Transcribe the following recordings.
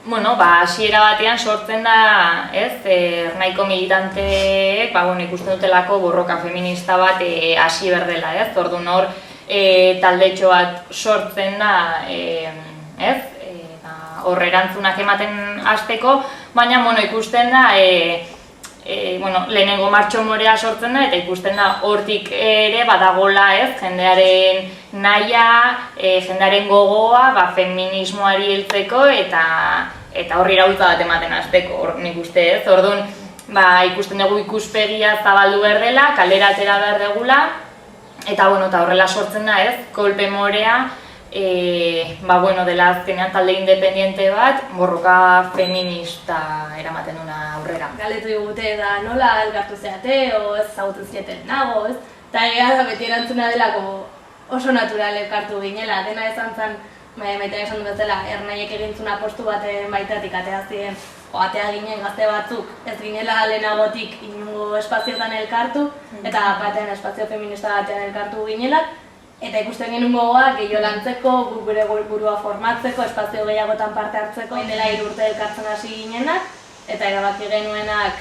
hasiera batean sortzen da, ernahiko militanteek, ikusten dutelako borroka feminista bat hasi berdela, orduan hor taldetxo bat sortzen da, hor erantzunak ematen hasteko, baina ikusten da, lehenengo martxo morea sortzen da, eta ikusten da hortik ere badagola, jendearen nahia, jendearen gogoa, feminismoari heltzeko eta horri iraultza bat ematen hasteko, nik uste, orduan, ikusten dugu ikuspegia zabaldu behar dela, kalera atera behar degula, eta horrela sortzen da, kolpe morea, dela azkenean talde independiente bat, borroka feminista eramaten duna aurrera. Galdetu digute da nola elkartu zeate, o ez ezagutzen zieten nago, ez? Eta egia da beti erantzuna delako oso natural elkartu ginela, dena esan zen, maiten esan du bezala, ernaiek egintzuna postu baten baitatik atea ziren, atea ginen gazte batzuk, ez ginela lehenagotik inungo espazioetan elkartu, eta batean espazio feminista batean elkartu ginela, eta ikusten genuen gogoa, gehiago lantzeko, gure burua formatzeko, espazio gehiagotan parte hartzeko, dela 3 urte elkartzen hasi ginenak, eta erabaki genuenak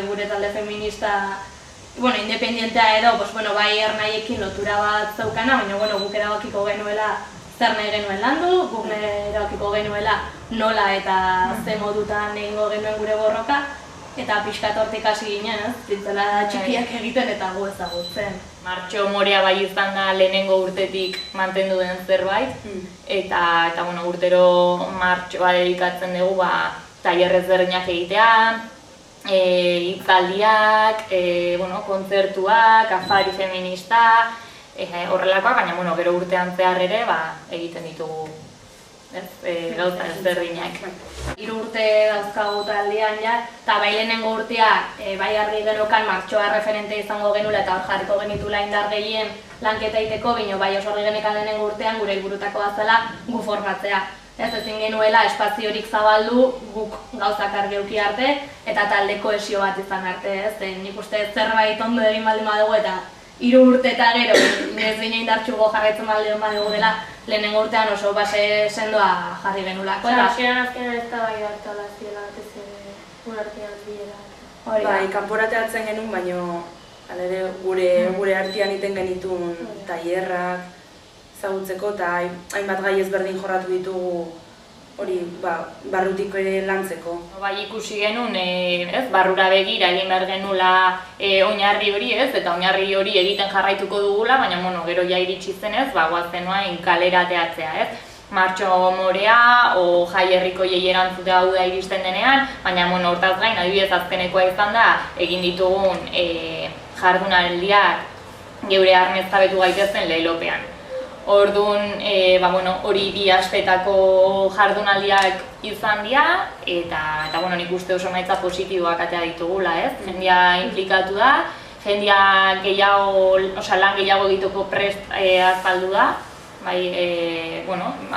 gure talde feminista, independientea edo, bai ernaiekin lotura bat zeukana, baina guk erabakiko genuela zer nahi genuen landu, guk erabakiko genuela nola eta ze modutan egingo genuen gure borroka, eta pixkat hortik hasi ginen, zitzela txikiak egiten eta gu ezagutzen. Martxo morea bai izan da lehenengo urtetik mantendu den zerbait, eta urtero martxoa dedikatzen dugu tailer ezberdinak egitea, hitzaldiak, kontzertuak, afari feminista, horrelakoak, baina gero urtean zehar ere egiten ditugu gauza ezberdinak. 3 urte dauzkagu taldean eta bai lehenengo urtea bai argi genokan martxoa referente izango genula eta hor jarriko genitula indar gehien lanketa egiteko, baina bai oso argi genekan lehenengo urtean gure helburutako bazela gu formatzea. Ezin genuela espaziorik zabaldu guk gauzak argi eduki arte eta talde kohesio bat izan arte, nik uste zerbait ondo egin baldin badugu eta 3 urte eta gero ez ginen indartxugo jarraitzen baldin badugu dela lehenengo urtean oso base sendoa jarri genulako. Hasieran azkenean ez da bai hartala ziela bat ez urartean biera. Kanporateatzen genuen, baina gure artean iten genitun tailerrak ezagutzeko eta hainbat gai ezberdin jorratu ditugu hori barrutik ere lantzeko. Ikusi genuen, barrura begira egin behar genula oinarri hori, eta oinarri hori egiten jarraituko dugula, baina gero ja iritsi zenez, goazen noain kalera ateatzea, Martxo morea, o jai herrikoiei erantzutea hau da iristen denean, baina hortaz gain, adibidez azkenekoa izan da, egin ditugun jardunaldiak geure armeztabetu gaitezen lehilopean. Orduan, hori 2 astetako jardunaldiak izan dira, eta nik uste oso emaitza positiboak atea ditugula, Jendia implikatu da, jendia lan gehiago egiteko prest azaldu da,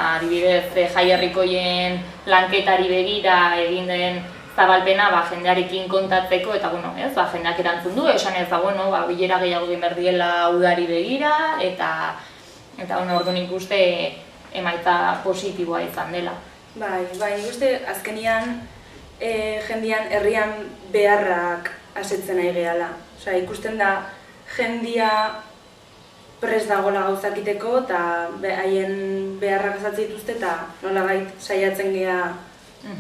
adibidez, jai herrikoien lanketari begira egin den zabalpena jendearekin kontatzeko, eta jendeak erantzun du, esan ez bilera gehiago egin behar diela udari begira, eta orduan ikuste emaitza positiboa izan dela. Nik uste azkenian jendian herrian beharrak asetzen nahi gehala. Ikusten da jendia prest dagoela gauzakiteko eta haien beharrak asatzen dituzte eta nolabait saiatzen geha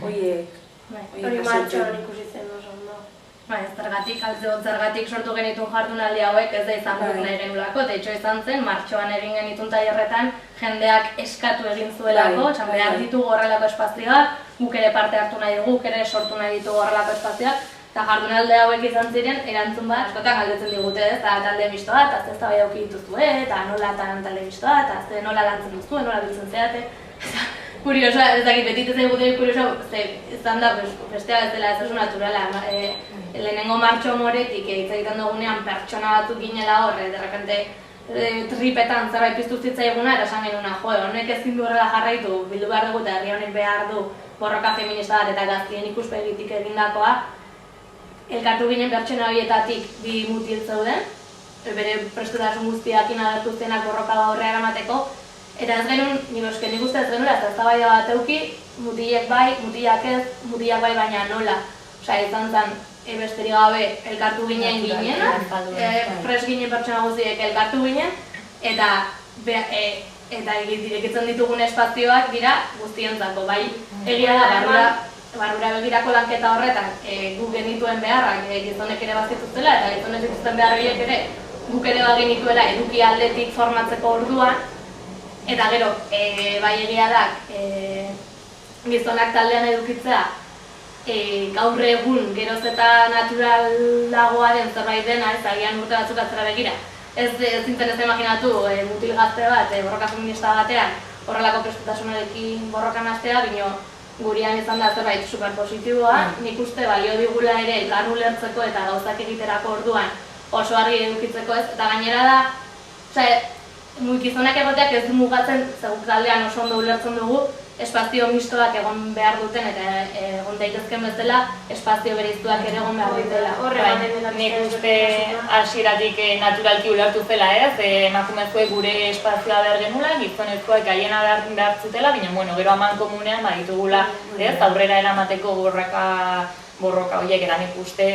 horiek Hori martxoan ikusi zen oso ondo. Zergatik sortu genitun jardunaldi hauek ez da izan guk nahi genulako, de hecho izan zen, martxoan egin genitun tailerretan jendeak eskatu egin zuelako, behar ditugu horrelako espazioak, guk ere parte hartu nahi dugu, guk ere sortu nahi ditugu horrelako espazioak, eta jardunaldi hauek izan ziren, erantzun bat, askotan galdetzen digute eta talde mistoa, eta ez da bai auki dituzue, eta nola talde mistoa, eta nola lantzen duzue, nola biltzen zeate. Kuriosa, ez dakit, betitzen zaiguten kuriosa, izan da, bestea ez dela ez oso naturala. Lehenengo martxo moretik hitz egiten dugunean pertsona batzuk ginela hor, derrepente tripetan zerbait piztu zitzaiguna, eta esan genuna, honek ezin du horrela jarraitu, bildu behar dugu eta herri honek behar du borroka feminista bat eta gaztien ikuspegitik egindakoa. Elkartu ginen pertsona horietatik 2 mutil zeuden, bere prestutasun guztiakin agertu zenak borroka aurrera eramateko, Eta ez genuen, nik uste ez genuela, ez eztabaida bat euki, mutilek bai, mutilak ez, mutilak bai baina nola. Osea, izan zen, besterik gabe elkartu ginen, fresh ginen pertsona guztiek elkartu ginen, eta irekitzen ditugun espazioak dira guztiontzako, bai egia da barrura begirako lanketa horretan guk genituen beharrak gizonek ere bazituztela eta gizonek dituzten behar horiek ere guk ere bagenituela eduki aldetik formatzeko orduan, eta gero bai egia da gizonak taldean edukitzea gaur egun geroz eta naturalagoa den zerbait dena, ez agian urte batzuk atzera begira. Ez zintzen ez imaginatu mutil gazte bat, borroka feminista batean, horrelako prestutasunarekin borrokan hastea, bino gurian izan da zerbait superpositiboa, nik uste balio digula ere elkar ulertzeko eta gauzak egiterako orduan oso argi edukitzeko ez, eta gainera da, gizonak egoteak ez du mugatzen, zeguk taldean oso ondo ulertzen dugu, espazio mistoak egon behar duten eta egon daitezken bezala espazio bereiztuak ere egon behar dutela. Nik uste hasieratik naturalki ulertu zela ez, emakumezkoek gure espazioa behar genula, gizonezkoek haiena behar zutela, baina gero amankomunean baditugula aurrera eramateko borroka horiek, eta nik uste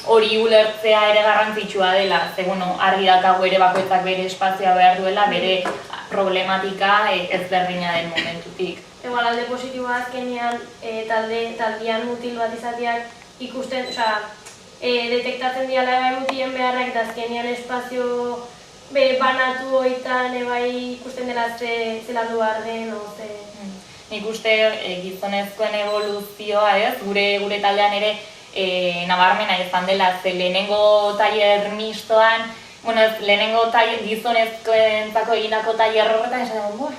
hori ulertzea ere garrantzitsua dela, ze argi dakago ere bakoitzak bere espazioa behar duela, bere problematika ezberdina den momentutik. Igual alde positiboa azkenean taldean mutil bat izateak ikusten, detektatzen diala bai mutilen beharrak eta azkenean espazio banatu hoitan ikusten dela zelan du behar den, Nik uste gizonezkoen evoluzioa ez, gure taldean ere nabarmena izan dela, ze lehenengo tailer mistoan, lehenengo gizonezkoentzako egindako tailer horretan esan dugu,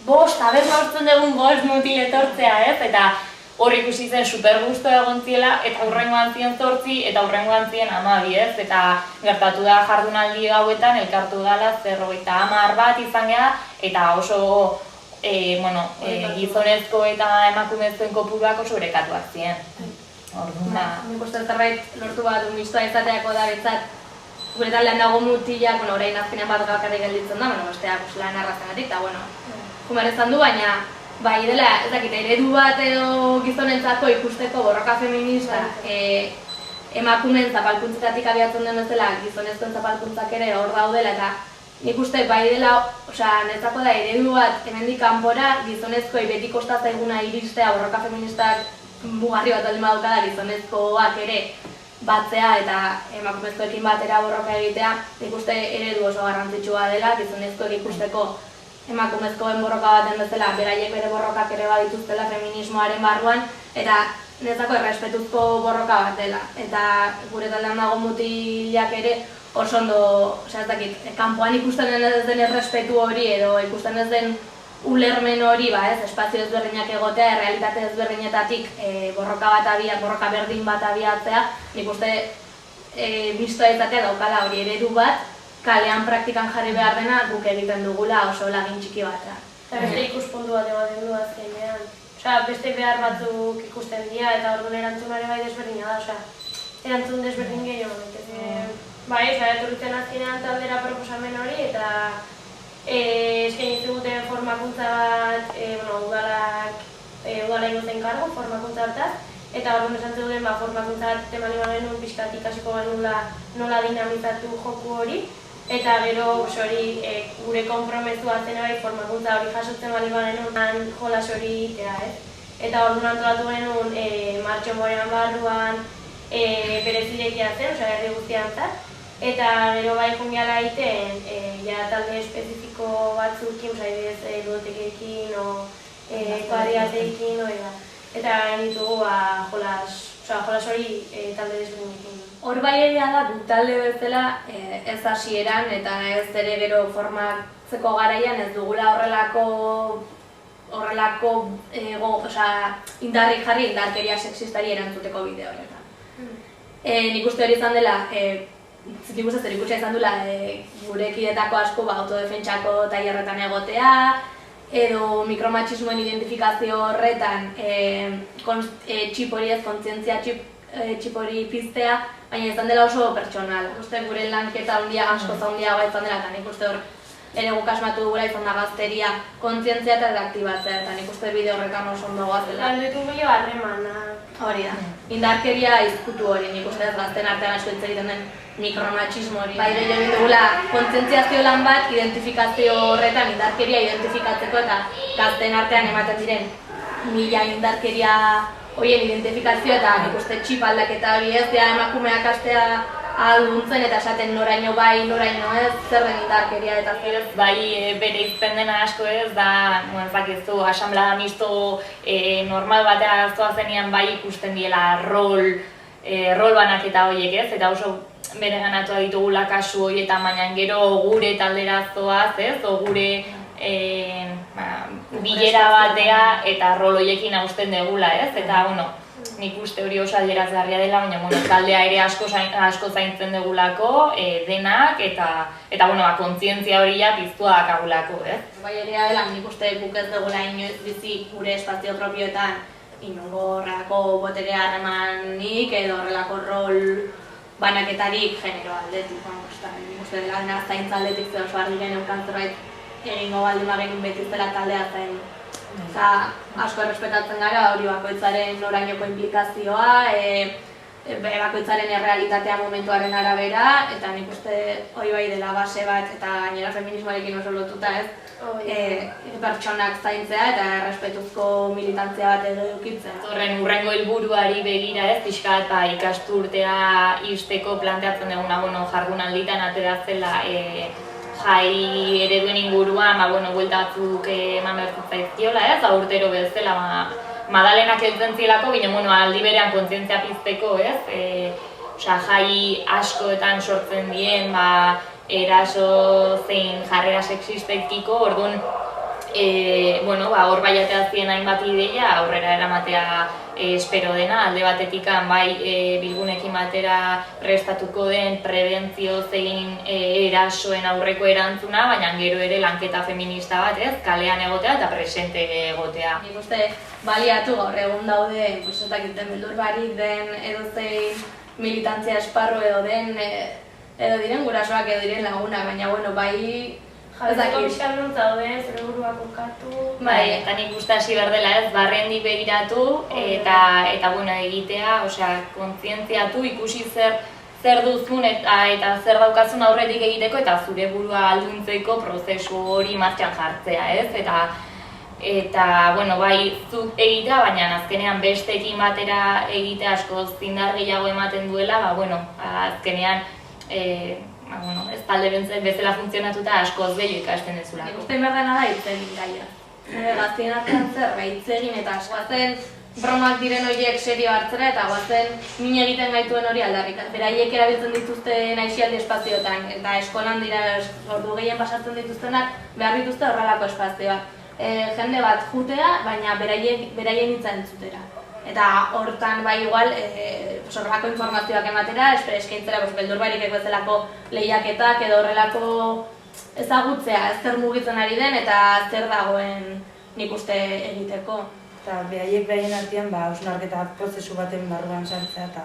aber lortzen dugun bost mutil etortzea ez, eta hor ikusi zen supergusto egon ziela, eta hurrengoan ziren 8 eta hurrengoan ziren 12 ez, eta gertatu da jardunaldi gauetan elkartu dela 50 bat izan geha, eta oso gizonezko eta emakumezkoen kopuruak oso orekatuak ziren. Nik uste zerbait lortu bat mistoa izateako da betzat, gure taldean dago mutilak, orain azkenean bat gakarrik gelditzen da, besteak lan arrazenatik, eta jumar ezan du, baina bai dela, ez dakit, eredu bat edo gizonentzako ikusteko borroka feminista emakumeen zapalkuntzetatik abiatzen den bezala gizonezkoen zapalkuntzak ere hor daudela, eta nik uste bai dela, netzako da eredu bat hemendik kanpora gizonezkoi beti kosta zaiguna iristea borroka feministak mugarri bat aldin badauka da gizonezkoak ere batzea eta emakumezkoekin batera borroka egitea, nik uste eredu oso garrantzitsua dela gizonezkoek ikusteko emakumezkoen borroka baten bezala, beraiek bere borrokak ere badituztela feminismoaren barruan, eta netzako errespetuzko borroka bat dela. Eta gure taldean dago mutilak ere oso ondo, ez dakit, kanpoan ikusten ez den errespetu hori edo ikusten ez den ulermen hori, espazio ezberdinak egotea, errealitate ezberdinetatik borroka berdin bat abiatzea, nik uste mistoa izatea daukala hori eredu bat, kalean praktikan jarri behar dena guk egiten dugula oso lagin txiki batean. Eta beste ikuspuntu bat ematen du azkenean. Beste behar batzuk ikusten dira eta orduan erantzunare bai desberdina da, erantzun desberdin gehiago. Etorritzen azkenean taldera proposamen hori eta eskaini ziguten formakuntza bat, udala ingozen kargo, formakuntza hartaz, eta orduan esan zeuden formakuntza bat temali genuen pixkat ikasiko genula nola dinamizatu joku hori, eta gero gure konpromezua zen formakuntza hori jasotzen bali genuen jolas hori egitea, eta orduan antolatu genuen martxo morean barruan berezirekia zen, herri guztian zat, eta gero bai jungiala egiten talde espezifiko batzukin, ludotekekin, kuadriatekin, eta ditugu jolas hori talde desberdinekin. Hor bai egia da, talde bezala ez hasieran eta ez ere gero formatzeko garaian ez dugula horrelako indarrik jarri indarkeria sexistari erantzuteko bide horretan. Nik uste hori izan dela, nik uste zer ikusia izan dela gure kidetako asko autodefentsako tailerretan egotea, edo mikromatxismoen identifikazio horretan txip hori ez kontzientzia txip hori piztea, baina izan dela oso pertsonal. Uste gure lanketa asko handiagoa izan dela, eta nik uste hor ere guk asmatu dugula izan da gazteria kontzientzia eta aktibatzea, eta nik uste bide horretan oso ondo goazela. Galdetu gehiago harremanak. Hori da. Indarkeria izkutu hori, nik uste ez gazten artean asko hitz egiten den mikromatxismo hori. Bai, egin dugula kontzientziazio lan bat, identifikazio horretan indarkeria identifikatzeko eta gazten artean ematen diren mila indarkeria horien identifikazio eta nik uste txip aldaketa hori ez, ja emakumeak astea alduntzen eta esaten noraino bai, noraino ez, zer den indarkeria eta zer. Bai, bere izten dena asko ez da, bakizu, asamblada misto normal batean gaztoa zenean bai ikusten diela rol banaketa horiek ez, eta oso bere ganatua ditugula kasu horietan, baina gero gure talderazoaz ez, o gure bilera batea eta rol horiekin hausten degula ez, eta bueno, nik uste hori oso adierazgarria dela, baina taldea ere asko zaintzen degulako, denak, eta kontzientzia hori ja piztua dakagulako, ez? Bai ere dela, nik uste guk ez dugula inoiz bizi gure espazio propioetan inongo horrelako botere harremanik edo horrelako rol banaketarik genero aldetik, nik uste dela dena zaintza aldetik zer oso argi geneukan zerbait egingo baldin bagenin beti zela taldea zain. Asko errespetatzen gara hori bakoitzaren norainoko implikazioa, bakoitzaren errealitatea momentuaren arabera, eta nik uste hori bai dela base bat eta gainera feminismoarekin oso lotuta ez, pertsonak zaintzea eta errespetuzko militantzia bat edukitzea. Horren hurrengo helburuari begira ez, pixkat ikasturtea ixteko planteatzen duguna, jardunalditan atera zela jai ereduen inguruan, buelta batzuk eman behar zaizkiola ez, urtero bezala madalenak heltzen zilako, baina aldi berean kontzientzia pizteko ez, jai askoetan sortzen dien eraso zein jarrera sexistekiko, orduan hor bai ateazien hainbat ideia aurrera eramatea espero dena, alde batetik bai bilgunekin batera prestatuko den prebentzio zein erasoen aurreko erantzuna, baina gero ere lanketa feminista bat ez, kalean egotea eta presente egotea. Nik uste baliatu gaur egun daude, beldur barik den edozein militantzia esparru edo diren gurasoak edo diren laguna, baina bai Jazeko pixkan nuntza daude, zure burua kokatu. Bai, eta nik uste hasi behar dela ez, barrendi begiratu eta egitea, kontzientziatu, ikusi zer duzun eta zer daukazun aurretik egiteko eta zure burua alduntzeko prozesu hori martxan jartzea ez, eta bai zuk egitea, baina azkenean besteekin batera egitea asko zindar gehiago ematen duela, azkenean ez talde bezala funtzionatuta askoz gehiago ikasten dezulako. Nik uste behar dena da hitz egin gaia. Gaztien artean zer, hitz egin eta guazen bromak diren horiek serio hartzera eta guazen min egiten gaituen hori aldarrikat. Beraiek erabiltzen dituzten aisialdi espazioetan eta eskolan dira ordu gehien pasatzen dituztenak behar dituzte horrelako espazioak. Jende bat jutea, baina beraien hitza entzutera. Eta hortan bai igual horrelako informazioak ematera, eskaintzera beldur barik bezalako lehiaketak edo horrelako ezagutzea, zer mugitzen ari den eta zer dagoen nik uste egiteko. Eta behaiek behaien artean hausnarketa prozesu baten barruan sartzea eta